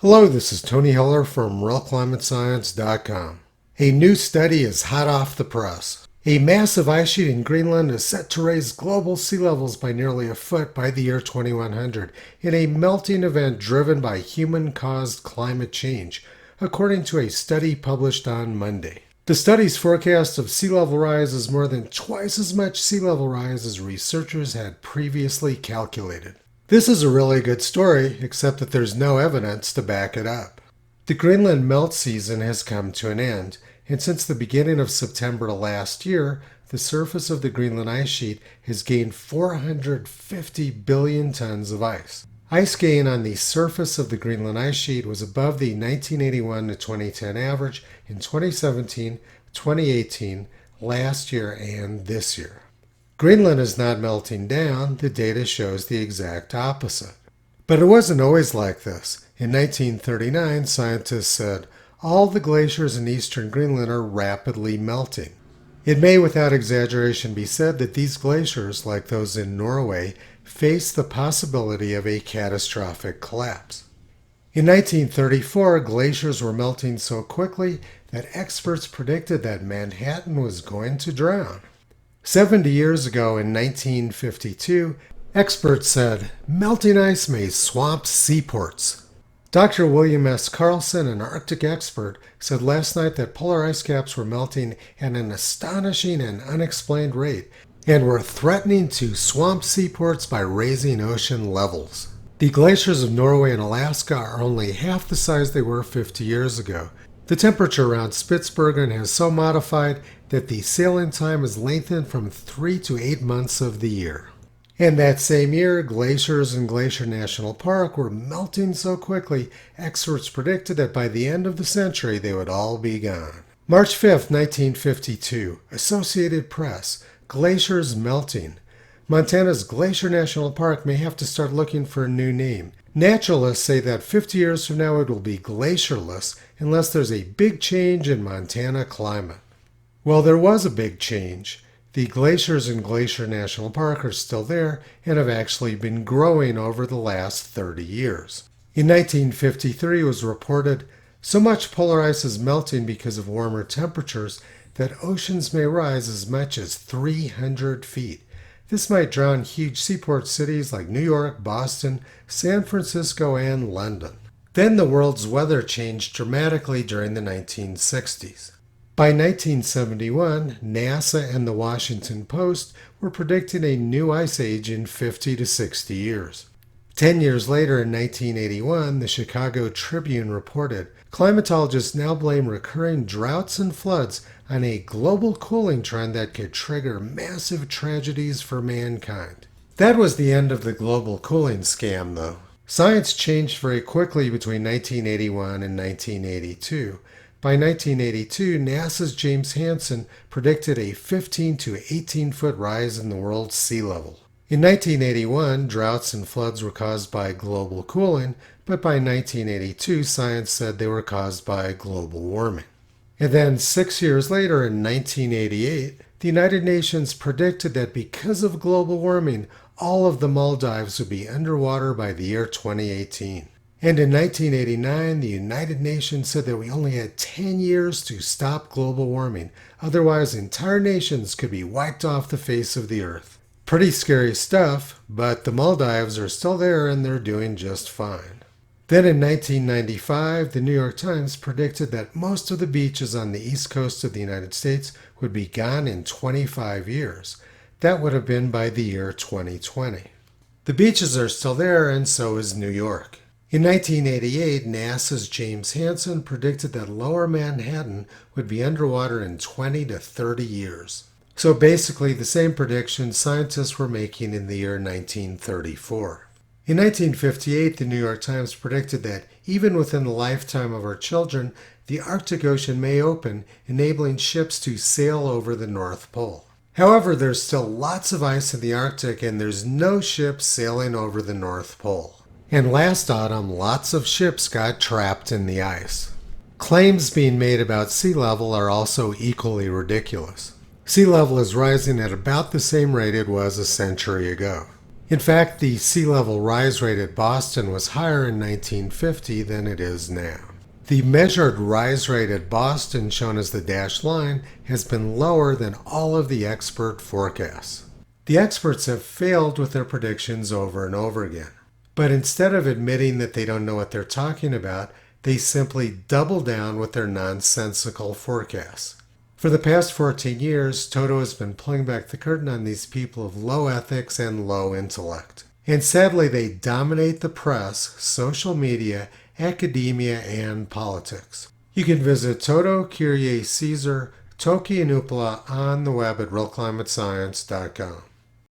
Hello, this is Tony Heller from RealClimateScience.com. A new study is hot off the press. A massive ice sheet in Greenland is set to raise global sea levels by nearly a foot by the year 2100 in a melting event driven by human-caused climate change, according to a study published on Monday. The study's forecast of sea level rise is more than twice as much sea level rise as researchers had previously calculated. This is a really good story, except that there's no evidence to back it up. The Greenland melt season has come to an end, and since the beginning of September last year, the surface of the Greenland ice sheet has gained 450 billion tons of ice. Ice gain on the surface of the Greenland ice sheet was above the 1981 to 2010 average in 2017, 2018, last year, and this year. Greenland is not melting down. The data shows the exact opposite. But it wasn't always like this. In 1939, scientists said, all the glaciers in eastern Greenland are rapidly melting. It may without exaggeration be said that these glaciers, like those in Norway, face the possibility of a catastrophic collapse. In 1934, glaciers were melting so quickly that experts predicted that Manhattan was going to drown. 70 years ago in 1952, experts said, melting ice may swamp seaports. Dr. William S. Carlson, an Arctic expert, said last night that polar ice caps were melting at an astonishing and unexplained rate and were threatening to swamp seaports by raising ocean levels. The glaciers of Norway and Alaska are only half the size they were 50 years ago. The temperature around Spitsbergen has so modified that the sailing time is lengthened from 3 to 8 months of the year. And that same year, glaciers in Glacier National Park were melting so quickly, experts predicted that by the end of the century they would all be gone. March 5, 1952, Associated Press, glaciers melting. Montana's Glacier National Park may have to start looking for a new name. Naturalists say that 50 years from now it will be glacierless unless there's a big change in Montana climate. Well, there was a big change. The glaciers in Glacier National Park are still there and have actually been growing over the last 30 years. In 1953 it was reported, so much polar ice is melting because of warmer temperatures that oceans may rise as much as 300 feet. This might drown huge seaport cities like New York, Boston, San Francisco, and London. Then the world's weather changed dramatically during the 1960s. By 1971, NASA and the Washington Post were predicting a new ice age in 50 to 60 years. 10 years later, in 1981, the Chicago Tribune reported, climatologists now blame recurring droughts and floods on a global cooling trend that could trigger massive tragedies for mankind. That was the end of the global cooling scam, though. Science changed very quickly between 1981 and 1982. By 1982, NASA's James Hansen predicted a 15 to 18 foot rise in the world's sea level. In 1981, droughts and floods were caused by global cooling, but by 1982, science said they were caused by global warming. And then 6 years later, in 1988, the United Nations predicted that because of global warming, all of the Maldives would be underwater by the year 2018. And in 1989, the United Nations said that we only had 10 years to stop global warming. Otherwise, entire nations could be wiped off the face of the earth. Pretty scary stuff, but the Maldives are still there and they're doing just fine. Then in 1995, the New York Times predicted that most of the beaches on the east coast of the United States would be gone in 25 years. That would have been by the year 2020. The beaches are still there, and so is New York. In 1988, NASA's James Hansen predicted that lower Manhattan would be underwater in 20 to 30 years. So basically the same prediction scientists were making in the year 1934. In 1958, the New York Times predicted that even within the lifetime of our children, the Arctic Ocean may open, enabling ships to sail over the North Pole. However, there's still lots of ice in the Arctic and there's no ships sailing over the North Pole. And last autumn, lots of ships got trapped in the ice. Claims being made about sea level are also equally ridiculous. Sea level is rising at about the same rate it was a century ago. In fact, the sea level rise rate at Boston was higher in 1950 than it is now. The measured rise rate at Boston, shown as the dashed line, has been lower than all of the expert forecasts. The experts have failed with their predictions over and over again. But instead of admitting that they don't know what they're talking about, they simply double down with their nonsensical forecasts. For the past 14 years, Toto has been pulling back the curtain on these people of low ethics and low intellect. And sadly, they dominate the press, social media, academia, and politics. You can visit Toto, Kyrie, Caesar, Toki, and Upala on the web at realclimatescience.com.